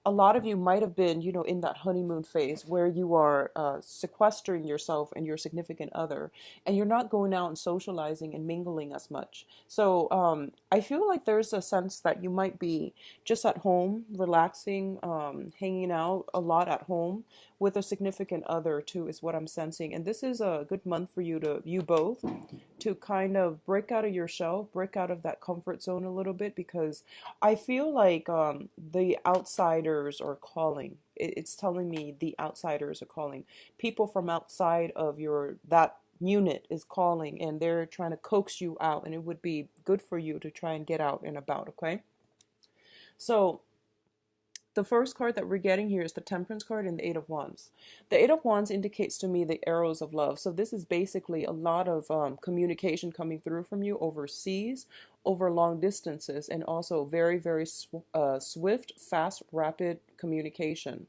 a lot of you might have been, in that honeymoon phase where you are sequestering yourself and your significant other, and you're not going out and socializing and mingling as much. So I feel like there's a sense that you might be just at home, relaxing, hanging out a lot at home with a significant other too, is what I'm sensing. And this is a good month for you both to kind of break out of your shell, break out of that comfort zone a little bit, because I feel like the outsiders are calling. It's telling me the outsiders are calling. People from outside of that unit is calling, and they're trying to coax you out, and it would be good for you to try and get out and about, okay? So the first card that we're getting here is the Temperance card and the Eight of Wands. The Eight of Wands indicates to me the arrows of love. So this is basically a lot of communication coming through from you overseas, over long distances, and also very, very swift, fast, rapid communication.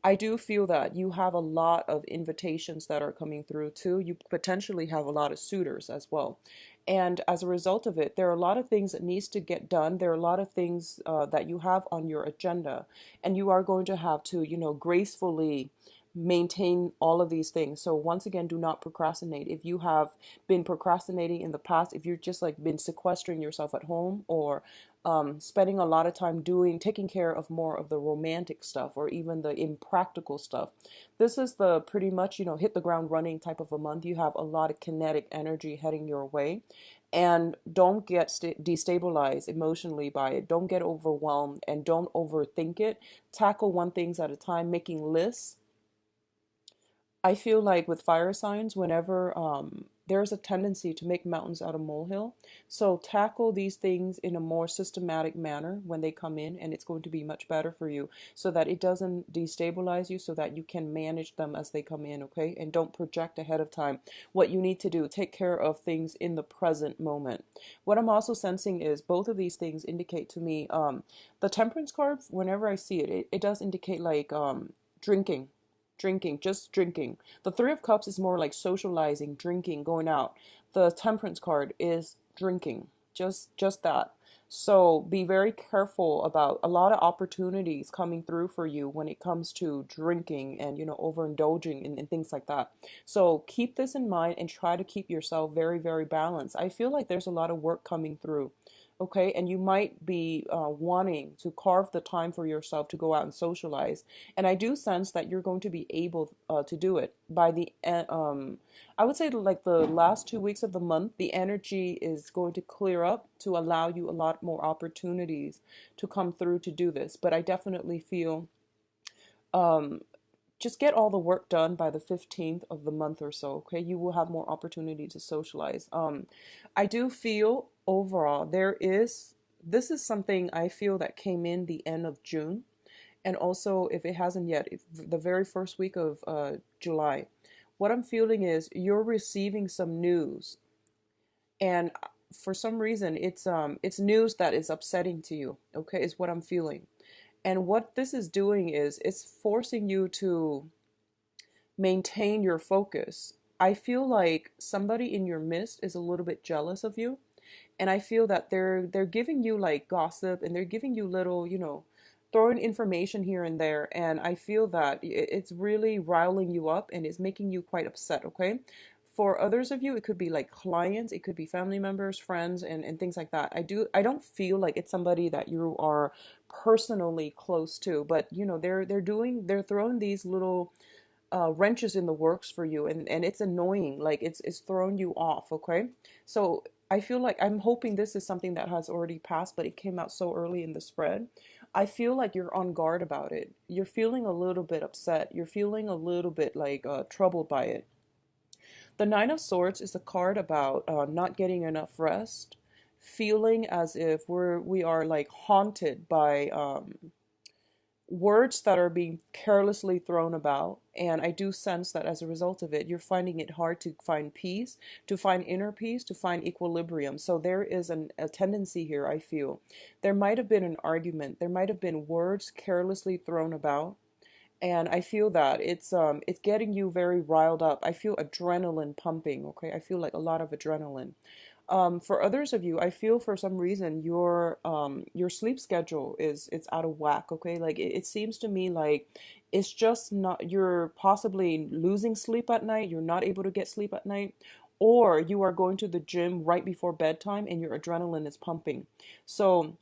I do feel that you have a lot of invitations that are coming through too. You potentially have a lot of suitors as well. And as a result of it, there are a lot of things that needs to get done. There are a lot of things that you have on your agenda, and you are going to have to, gracefully maintain all of these things. So once again, do not procrastinate. If you have been procrastinating in the past, if you're just like been sequestering yourself at home, or spending a lot of time taking care of more of the romantic stuff or even the impractical stuff. This is the pretty much, hit the ground running type of a month. You have a lot of kinetic energy heading your way. And don't get destabilized emotionally by it. Don't get overwhelmed and don't overthink it. Tackle one things at a time, making lists. I feel like with fire signs, whenever there's a tendency to make mountains out of molehill. So tackle these things in a more systematic manner when they come in, and it's going to be much better for you so that it doesn't destabilize you, so that you can manage them as they come in, okay? And don't project ahead of time what you need to do. Take care of things in the present moment. What I'm also sensing is both of these things indicate to me, the Temperance card, whenever I see it, it does indicate like drinking. Just drinking. The Three of Cups is more like socializing, drinking, going out. The Temperance card is drinking, just that. So be very careful about a lot of opportunities coming through for you when it comes to drinking and, overindulging and things like that. So keep this in mind and try to keep yourself very, very balanced. I feel like there's a lot of work coming through. Okay, and you might be wanting to carve the time for yourself to go out and socialize, and I do sense that you're going to be able to do it by I would say like the last 2 weeks of the month. The energy is going to clear up to allow you a lot more opportunities to come through to do this. But I definitely feel um, just get all the work done by the 15th of the month or so, okay? You will have more opportunity to socialize. I do feel overall this is something I feel that came in the end of June, and also if it hasn't yet, the very first week of July. What I'm feeling is you're receiving some news, and for some reason it's news that is upsetting to you, okay, is what I'm feeling. And what this is doing is it's forcing you to maintain your focus. I feel like somebody in your midst is a little bit jealous of you, and I feel that they're giving you like gossip, and they're giving you little, throwing information here and there, and I feel that it's really riling you up and it's making you quite upset, okay? For others of you, it could be like clients, it could be family members, friends, and things like that. I don't feel like it's somebody that you are personally close to, but they're throwing these little wrenches in the works for you, and it's annoying, like it's throwing you off, okay? So I feel like I'm hoping this is something that has already passed, but it came out so early in the spread. I feel like you're on guard about it. You're feeling a little bit upset. You're feeling a little bit like troubled by it. The Nine of Swords is a card about not getting enough rest, feeling as if we are like haunted by words that are being carelessly thrown about. And I do sense that as a result of it, you're finding it hard to find peace, to find inner peace, to find equilibrium. So there is a tendency here, I feel. There might have been an argument, there might have been words carelessly thrown about. And I feel that it's getting you very riled up. I feel adrenaline pumping, okay? I feel like a lot of adrenaline. For others of you, I feel for some reason your sleep schedule is it's out of whack. Okay, like it seems to me like it's just not, you're possibly losing sleep at night. You're not able to get sleep at night, or you are going to the gym right before bedtime and your adrenaline is pumping. So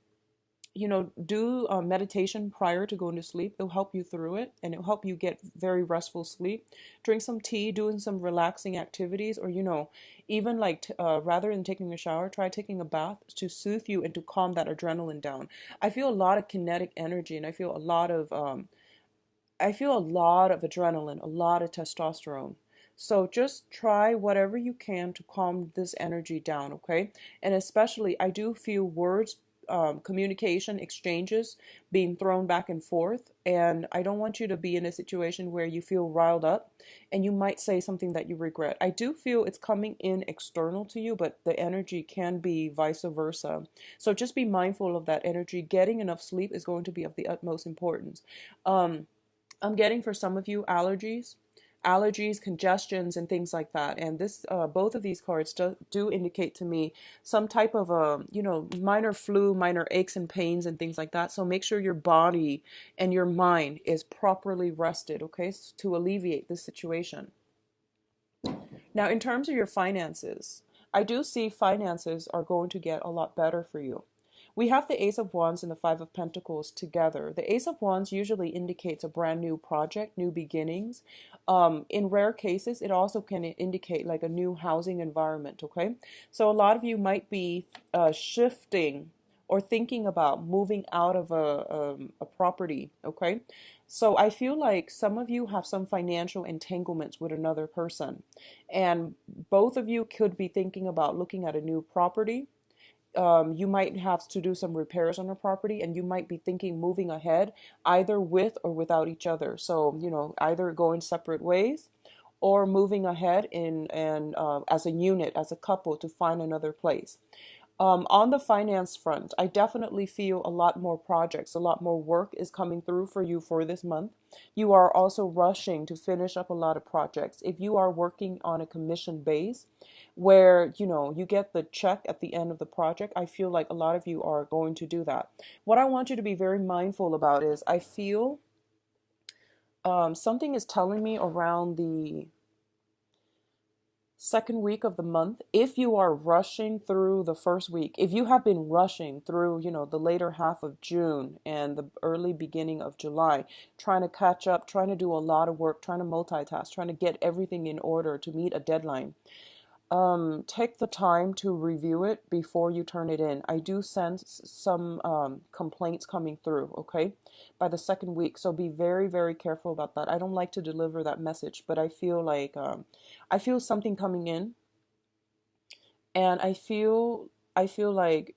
do meditation prior to going to sleep. It'll help you through it and it'll help you get very restful sleep. Drink some tea, doing some relaxing activities, or, even like rather than taking a shower, try taking a bath to soothe you and to calm that adrenaline down. I feel a lot of kinetic energy and I feel a lot of adrenaline, a lot of testosterone. So just try whatever you can to calm this energy down, okay? And especially, I do feel words, communication, exchanges being thrown back and forth. And I don't want you to be in a situation where you feel riled up and you might say something that you regret. I do feel it's coming in external to you, but the energy can be vice versa. So just be mindful of that energy. Getting enough sleep is going to be of the utmost importance. Um, I'm getting for some of you allergies, congestions, and things like that. And both of these cards do indicate to me some type of minor flu, minor aches and pains and things like that. So make sure your body and your mind is properly rested, okay, to alleviate this situation. Now, in terms of your finances, I do see finances are going to get a lot better for you. We have the Ace of Wands and the Five of Pentacles together. The Ace of Wands usually indicates a brand new project, new beginnings. In rare cases, it also can indicate like a new housing environment, okay? So a lot of you might be shifting or thinking about moving out of a property, okay? So I feel like some of you have some financial entanglements with another person, and both of you could be thinking about looking at a new property. You might have to do some repairs on a property, and you might be thinking moving ahead either with or without each other. So, either going separate ways or moving ahead in and as a unit, as a couple, to find another place. On the finance front, I definitely feel a lot more projects, a lot more work is coming through for you for this month. You are also rushing to finish up a lot of projects. If you are working on a commission base where, you get the check at the end of the project, I feel like a lot of you are going to do that. What I want you to be very mindful about is I feel something is telling me around the second week of the month, if you are rushing through the first week, if you have been rushing through, the later half of June and the early beginning of July, trying to catch up, trying to do a lot of work, trying to multitask, trying to get everything in order to meet a deadline, take the time to review it before you turn it in. I do sense some complaints coming through, okay, by the second week. So be very, very careful about that. I don't like to deliver that message, but I feel like I feel something coming in, and I feel like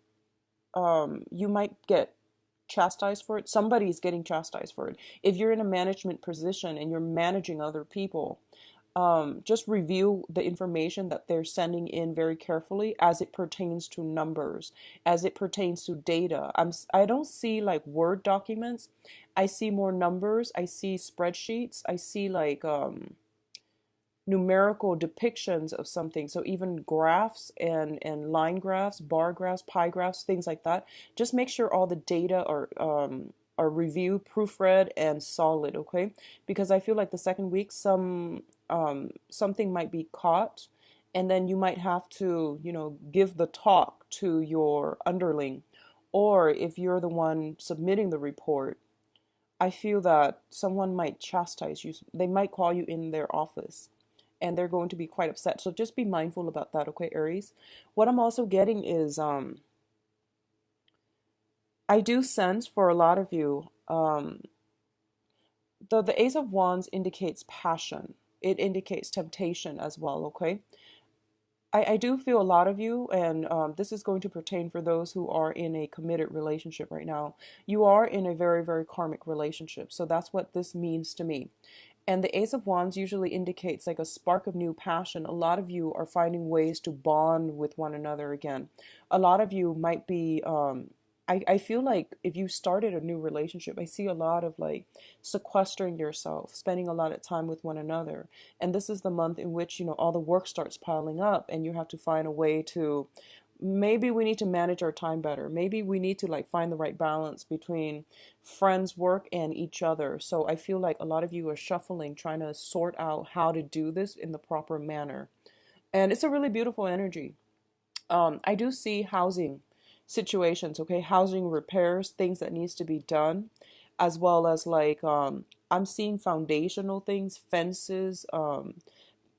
you might get chastised for it. Somebody's getting chastised for it. If you're in a management position and you're managing other people, just review the information that they're sending in very carefully as it pertains to numbers, as it pertains to data. I don't see like Word documents. I see more numbers. I see spreadsheets. I see like numerical depictions of something. So even graphs and line graphs, bar graphs, pie graphs, things like that. Just make sure all the data are reviewed, proofread, and solid. Okay, because I feel like the second week something might be caught, and then you might have to give the talk to your underling, or if you're the one submitting the report. I feel that someone might chastise you. They might call you in their office and they're going to be quite upset. So just be mindful about that, okay, Aries? What I'm also getting is I do sense for a lot of you, the Ace of Wands indicates passion. It indicates temptation as well, okay? I do feel a lot of you, and this is going to pertain for those who are in a committed relationship right now. You are in a very, very karmic relationship. So that's what this means to me. And the Ace of Wands usually indicates like a spark of new passion. A lot of you are finding ways to bond with one another again. A lot of you might be I feel like if you started a new relationship, I see a lot of like sequestering yourself, spending a lot of time with one another. And this is the month in which, all the work starts piling up and you have to find a way to, maybe we need to manage our time better. Maybe we need to like find the right balance between friends, work, and each other. So I feel like a lot of you are shuffling, trying to sort out how to do this in the proper manner. And it's a really beautiful energy. I do see housing situations, okay, housing repairs, things that needs to be done, as well as like I'm seeing foundational things, fences,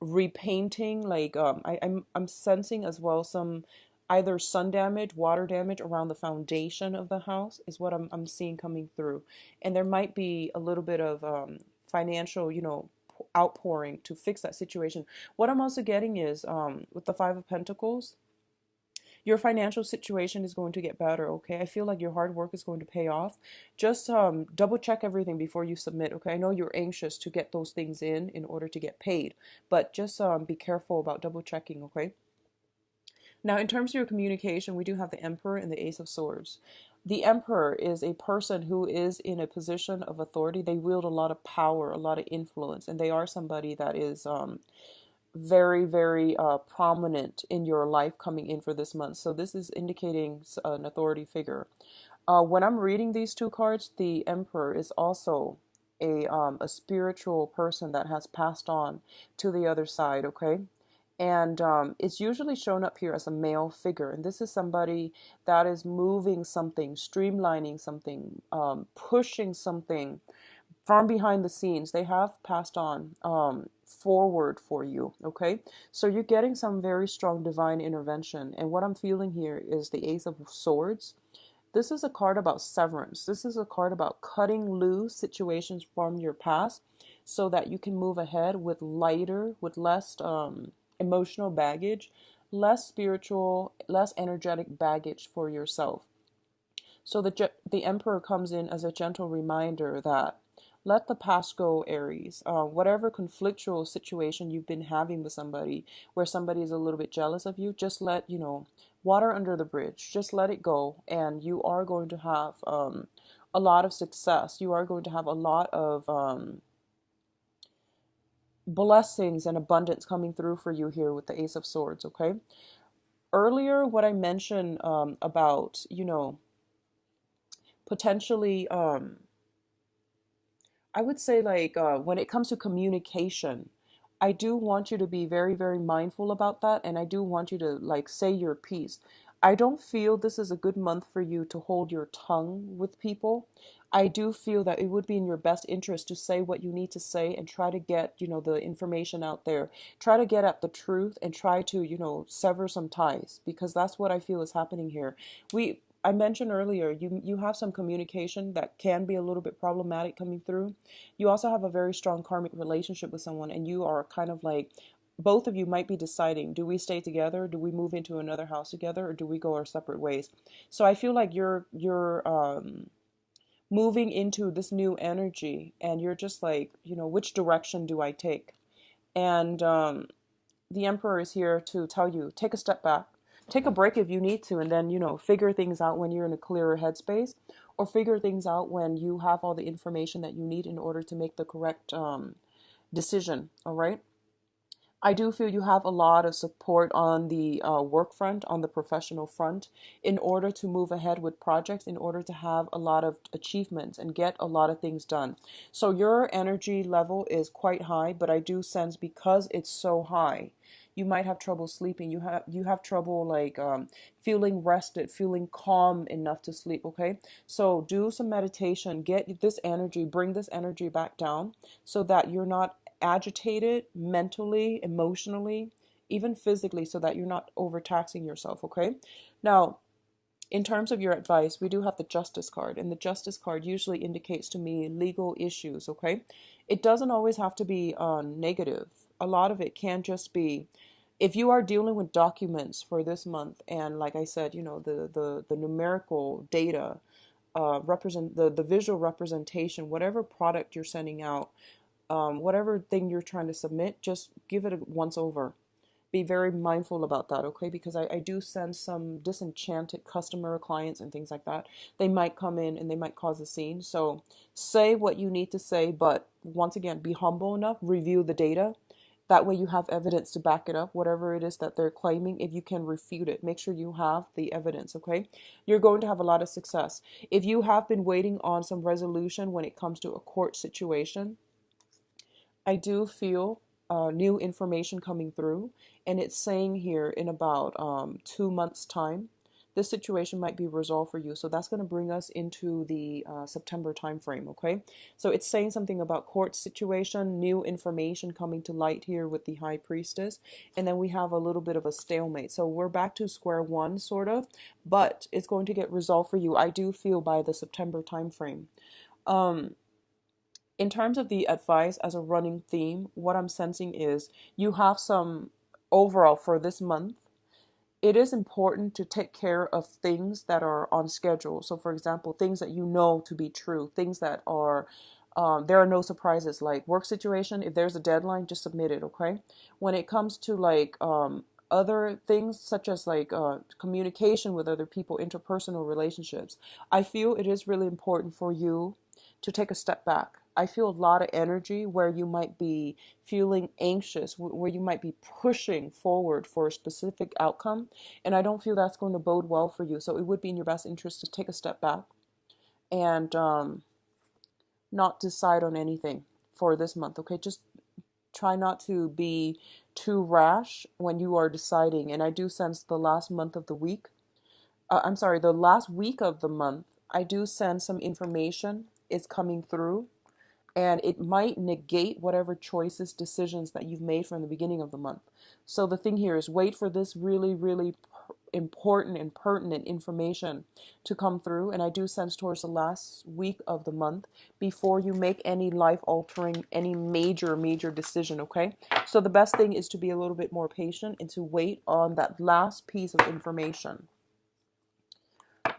repainting, like I'm sensing as well some either sun damage, water damage around the foundation of the house is what I'm seeing coming through, and there might be a little bit of financial, outpouring to fix that situation. What I'm also getting is with the Five of Pentacles, your financial situation is going to get better, okay? I feel like your hard work is going to pay off. Just double check everything before you submit, okay? I know you're anxious to get those things in order to get paid, but just be careful about double checking, okay? Now, in terms of your communication, we do have the Emperor and the Ace of Swords. The Emperor is a person who is in a position of authority. They wield a lot of power, a lot of influence, and they are somebody that is very, very prominent in your life coming in for this month. So this is indicating an authority figure. When I'm reading these two cards, the Emperor is also a spiritual person that has passed on to the other side, okay? And it's usually shown up here as a male figure. And this is somebody that is moving something, streamlining something, pushing something from behind the scenes. They have passed on forward for you, okay? So you're getting some very strong divine intervention. And what I'm feeling here is the Ace of Swords. This is a card about severance. This is a card about cutting loose situations from your past so that you can move ahead with lighter, with less emotional baggage, less spiritual, less energetic baggage for yourself. So the Emperor comes in as a gentle reminder that let the past go, Aries. Whatever conflictual situation you've been having with somebody, where somebody is a little bit jealous of you, just let, water under the bridge. Just let it go, and you are going to have a lot of success. You are going to have a lot of blessings and abundance coming through for you here with the Ace of Swords, okay? Earlier, what I mentioned about, potentially I would say like when it comes to communication, I do want you to be very, very mindful about that, and I do want you to like say your piece. I don't feel this is a good month for you to hold your tongue with people. I do feel that it would be in your best interest to say what you need to say and try to get, the information out there. Try to get at the truth and try to, sever some ties, because that's what I feel is happening here. I mentioned earlier, you have some communication that can be a little bit problematic coming through. You also have a very strong karmic relationship with someone, and you are kind of like, both of you might be deciding, do we stay together? Do we move into another house together, or do we go our separate ways? So I feel like you're moving into this new energy, and you're just like, which direction do I take? And the Emperor is here to tell you, take a step back, take a break if you need to, and then, figure things out when you're in a clearer headspace, or figure things out when you have all the information that you need in order to make the correct decision. All right. I do feel you have a lot of support on the work front, on the professional front, in order to move ahead with projects, in order to have a lot of achievements and get a lot of things done. So your energy level is quite high, but I do sense because it's so high, you might have trouble sleeping. You have trouble like feeling rested, feeling calm enough to sleep. Okay, so do some meditation, get this energy, bring this energy back down, so that you're not agitated mentally, emotionally, even physically, so that you're not overtaxing yourself, okay? Now, in terms of your advice, we do have the Justice card, and the Justice card usually indicates to me legal issues, okay? It doesn't always have to be negative. A lot of it can just be, if you are dealing with documents for this month, and like I said, the numerical data represent the visual representation, whatever product you're sending out, whatever thing you're trying to submit, just give it a once over, be very mindful about that, okay? Because I do sense some disenchanted customer clients and things like that. They might come in and they might cause a scene. So say what you need to say, but once again, be humble enough, review the data. That way you have evidence to back it up, whatever it is that they're claiming. If you can refute it, make sure you have the evidence, okay? You're going to have a lot of success. If you have been waiting on some resolution when it comes to a court situation, I do feel new information coming through, and it's saying here in about 2 months' time, this situation might be resolved for you. So that's going to bring us into the September timeframe, okay? So it's saying something about court situation, new information coming to light here with the High Priestess, and then we have a little bit of a stalemate. So we're back to square one, sort of, but it's going to get resolved for you, I do feel, by the September timeframe. In terms of the advice as a running theme, what I'm sensing is you have some overall for this month. It is important to take care of things that are on schedule. So, for example, things that you know to be true, things that are, there are no surprises, like work situation. If there's a deadline, just submit it, okay? When it comes to like other things, such as like communication with other people, interpersonal relationships, I feel it is really important for you to take a step back. I feel a lot of energy where you might be feeling anxious, where you might be pushing forward for a specific outcome. And I don't feel that's going to bode well for you. So it would be in your best interest to take a step back and not decide on anything for this month. Okay, just try not to be too rash when you are deciding. And I do sense the last month of the week, I'm sorry, the last week of the month, I do sense some information is coming through, and it might negate whatever choices, decisions that you've made from the beginning of the month. So the thing here is wait for this really, really important and pertinent information to come through. And I do sense towards the last week of the month before you make any life altering, any major decision, okay? So the best thing is to be a little bit more patient and to wait on that last piece of information.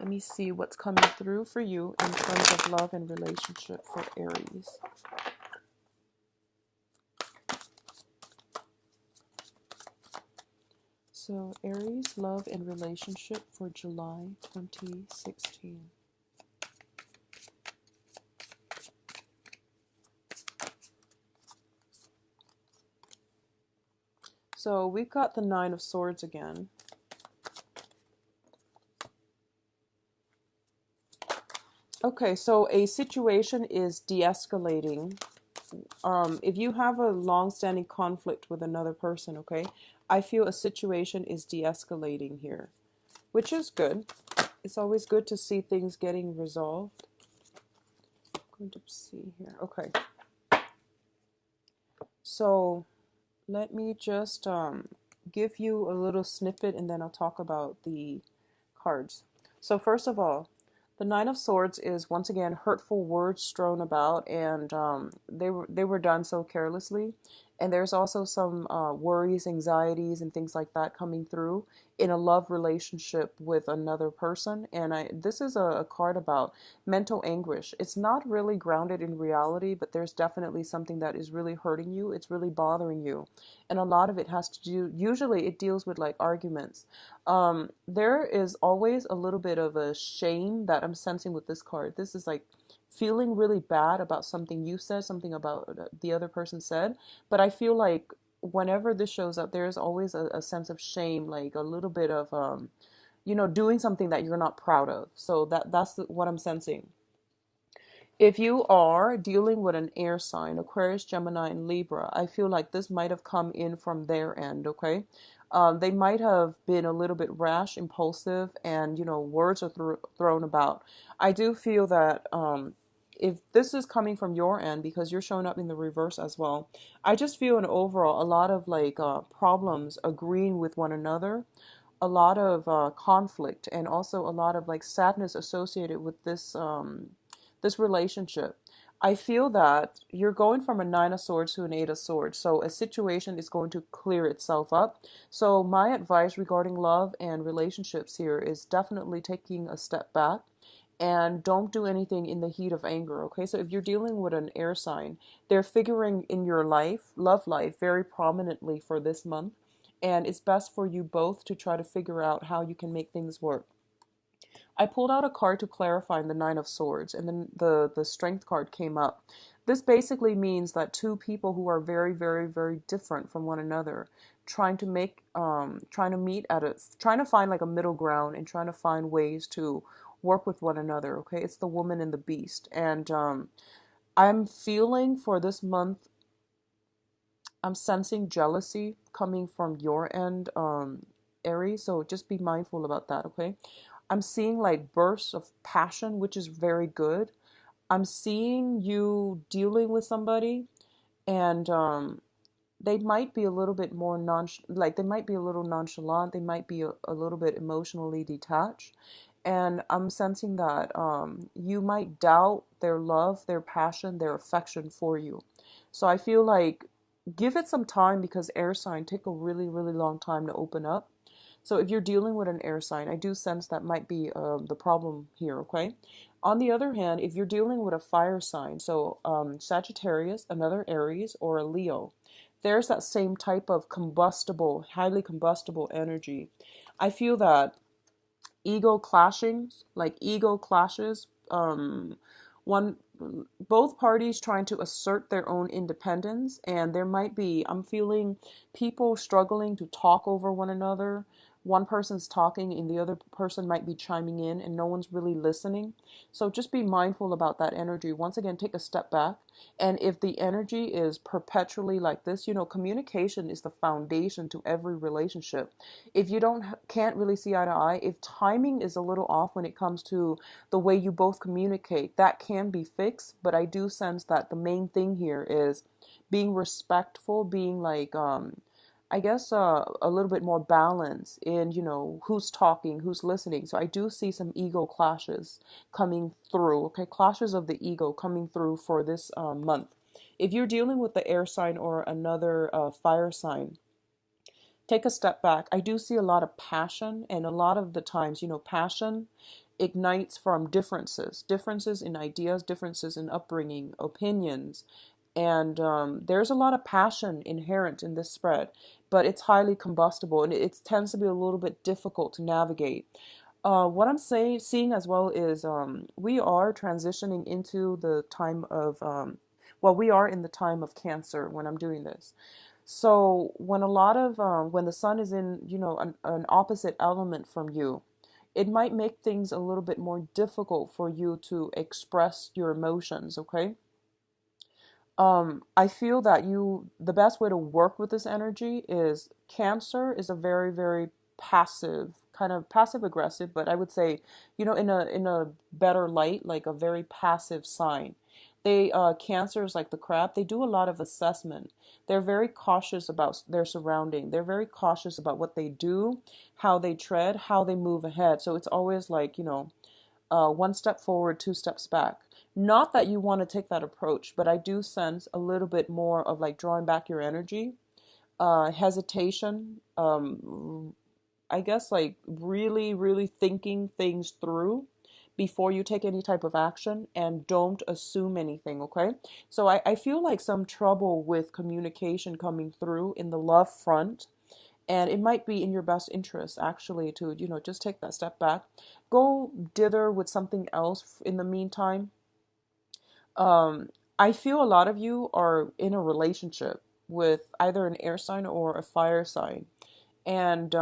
Let me see what's coming through for you in terms of love and relationship for Aries. So Aries, love and relationship for July 2016. So we've got the Nine of Swords again. Okay, so a situation is de-escalating. If you have a long-standing conflict with another person, okay, I feel a situation is de-escalating here, which is good. It's always good to see things getting resolved. I'm going to see here. Okay. So let me just give you a little snippet and then I'll talk about the cards. So first of all, the Nine of Swords is once again hurtful words strewn about, and they were done so carelessly. And there's also some worries, anxieties, and things like that coming through in a love relationship with another person. And this is a card about mental anguish. It's not really grounded in reality, but there's definitely something that is really hurting you. It's really bothering you. And a lot of it has to do, usually it deals with like arguments. There is always a little bit of a shame that I'm sensing with this card. This is like feeling really bad about something you said, something about the other person said. But I feel like whenever this shows up, there's always a sense of shame, like a little bit of, doing something that you're not proud of. So that's what I'm sensing. If you are dealing with an air sign, Aquarius, Gemini, and Libra, I feel like this might have come in from their end, okay? They might have been a little bit rash, impulsive, and, words are thrown about. I do feel that if this is coming from your end, because you're showing up in the reverse as well, I just feel an overall, a lot of like problems agreeing with one another, a lot of conflict, and also a lot of like sadness associated with this relationship. I feel that you're going from a Nine of Swords to an Eight of Swords. So a situation is going to clear itself up. So my advice regarding love and relationships here is definitely taking a step back and don't do anything in the heat of anger. Okay, so if you're dealing with an air sign, they're figuring in your life, love life, very prominently for this month. and it's best for you both to try to figure out how you can make things work. I pulled out a card to clarify in the Nine of Swords, and then the Strength card came up. This basically means that two people who are very, very, very different from one another, trying to meet at a, trying to find like a middle ground and trying to find ways to work with one another. Okay, it's the woman and the beast, and I'm feeling for this month. I'm sensing jealousy coming from your end, Aries. So just be mindful about that, okay? I'm seeing like bursts of passion, which is very good. I'm seeing you dealing with somebody, and they might be a little bit more like they might be a little nonchalant. They might be a little bit emotionally detached. And I'm sensing that you might doubt their love, their passion, their affection for you. So I feel like give it some time because air sign take a really, really long time to open up. So if you're dealing with an air sign, I do sense that might be the problem here, okay? On the other hand, if you're dealing with a fire sign, so Sagittarius, another Aries, or a Leo, there's that same type of combustible, highly combustible energy. I feel that ego clashes, one both parties trying to assert their own independence, and there might be, I'm feeling people struggling to talk over one another. One person's talking and the other person might be chiming in and no one's really listening. So just be mindful about that energy. Once again, take a step back. And if the energy is perpetually like this, communication is the foundation to every relationship. If you can't really see eye to eye, if timing is a little off when it comes to the way you both communicate, that can be fixed. But I do sense that the main thing here is being respectful, being like I guess a little bit more balance in, who's talking, who's listening. So I do see some ego clashes coming through, okay? Clashes of the ego coming through for this month. If you're dealing with the air sign or another fire sign, take a step back. I do see a lot of passion, and a lot of the times, passion ignites from differences in ideas, differences in upbringing, opinions. And there's a lot of passion inherent in this spread, but it's highly combustible and it tends to be a little bit difficult to navigate. What I'm seeing as well is we are transitioning into the time of, well, we are in the time of Cancer when I'm doing this. So when when the sun is in, an opposite element from you, it might make things a little bit more difficult for you to express your emotions, okay? I feel that the best way to work with this energy is Cancer is a very, very passive, kind of passive aggressive, but I would say, in a better light, like a very passive sign. Cancer is like the crab. They do a lot of assessment. They're very cautious about their surrounding. They're very cautious about what they do, how they tread, how they move ahead. So it's always like, one step forward, two steps back. Not that you want to take that approach, but I do sense a little bit more of like drawing back your energy, hesitation, I guess like really, really thinking things through before you take any type of action, and don't assume anything, okay? So I feel like some trouble with communication coming through in the love front, and it might be in your best interest actually to, just take that step back, go dither with something else in the meantime. I feel a lot of you are in a relationship with either an air sign or a fire sign, and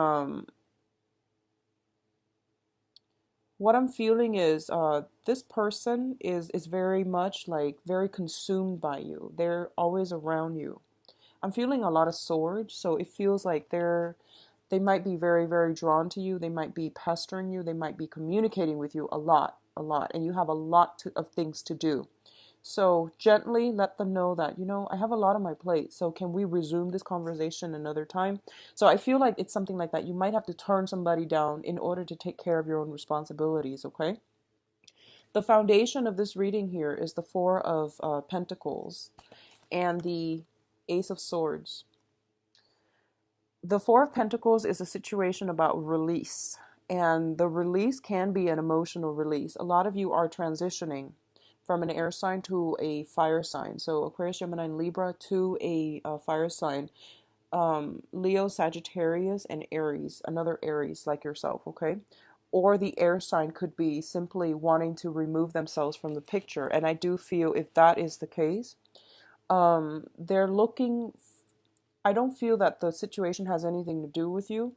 what I'm feeling is this person is very much like very consumed by you. They're always around you. I'm feeling a lot of swords, so it feels like they might be very, very drawn to you. They might be pestering you. They might be communicating with you a lot, and you have a lot of things to do. So gently let them know that, I have a lot on my plate. So can we resume this conversation another time? So I feel like it's something like that. You might have to turn somebody down in order to take care of your own responsibilities, okay? The foundation of this reading here is the Four of Pentacles and the Ace of Swords. The Four of Pentacles is a situation about release, and the release can be an emotional release. A lot of you are transitioning from an air sign to a fire sign. So Aquarius, Gemini, and Libra to a fire sign. Leo, Sagittarius, and Aries, another Aries like yourself, okay? Or the air sign could be simply wanting to remove themselves from the picture. And I do feel if that is the case, they're looking, I don't feel that the situation has anything to do with you.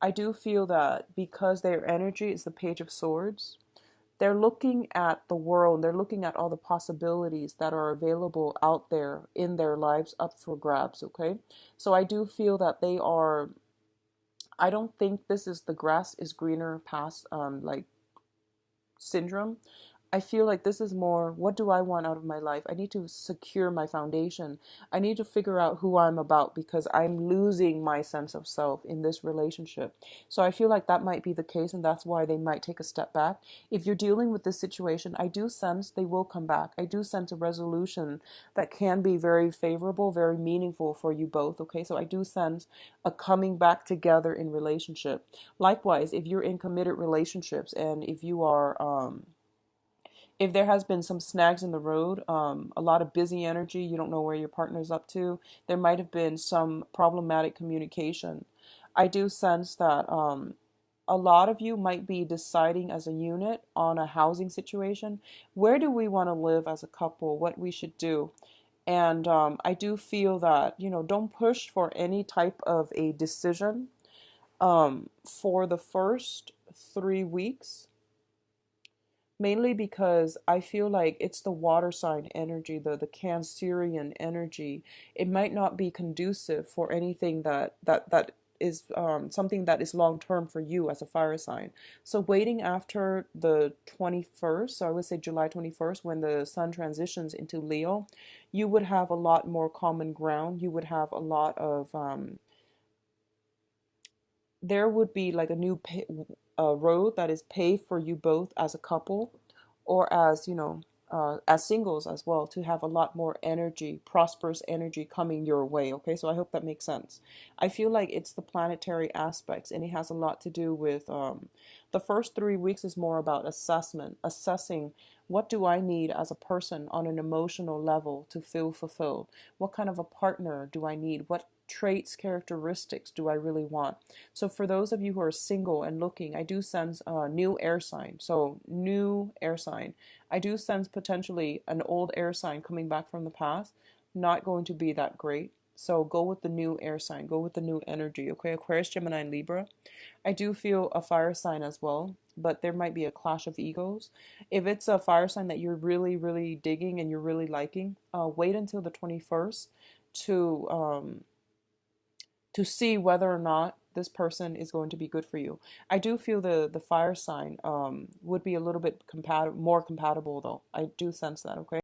I do feel that because their energy is the Page of Swords, they're looking at the world, they're looking at all the possibilities that are available out there in their lives up for grabs, okay? So I do feel that they are, I don't think this is the grass is greener past like syndrome. I feel like this is more, what do I want out of my life? I need to secure my foundation. I need to figure out who I'm about because I'm losing my sense of self in this relationship. So I feel like that might be the case, and that's why they might take a step back. If you're dealing with this situation, I do sense they will come back. I do sense a resolution that can be very favorable, very meaningful for you both. Okay, so I do sense a coming back together in relationship. Likewise, if you're in committed relationships and if you are, if there has been some snags in the road, a lot of busy energy, you don't know where your partner's up to, there might have been some problematic communication. I do sense that a lot of you might be deciding as a unit on a housing situation. Where do we want to live as a couple? What we should do? And I do feel that, don't push for any type of a decision for the first 3 weeks, mainly because I feel like it's the water sign energy, the Cancerian energy. It might not be conducive for anything that is something that is long term for you as a fire sign. So waiting after the 21st, so I would say July 21st, when the sun transitions into Leo, you would have a lot more common ground. You would have a lot of there would be like a new road that is paved for you both as a couple or as, as singles as well, to have a lot more energy, prosperous energy coming your way. Okay, so I hope that makes sense. I feel like it's the planetary aspects, and it has a lot to do with the first 3 weeks is more about assessing what do I need as a person on an emotional level to feel fulfilled? What kind of a partner do I need? What traits, characteristics do I really want? So for those of you who are single and looking, I do sense a new air sign. So new air sign. I do sense potentially an old air sign coming back from the past. Not going to be that great. So go with the new air sign. Go with the new energy. Okay, Aquarius, Gemini, and Libra. I do feel a fire sign as well, but there might be a clash of egos. If it's a fire sign that you're really, really digging and you're really liking, wait until the 21st to see whether or not this person is going to be good for you. I do feel the fire sign would be a little bit more compatible though. I do sense that, okay?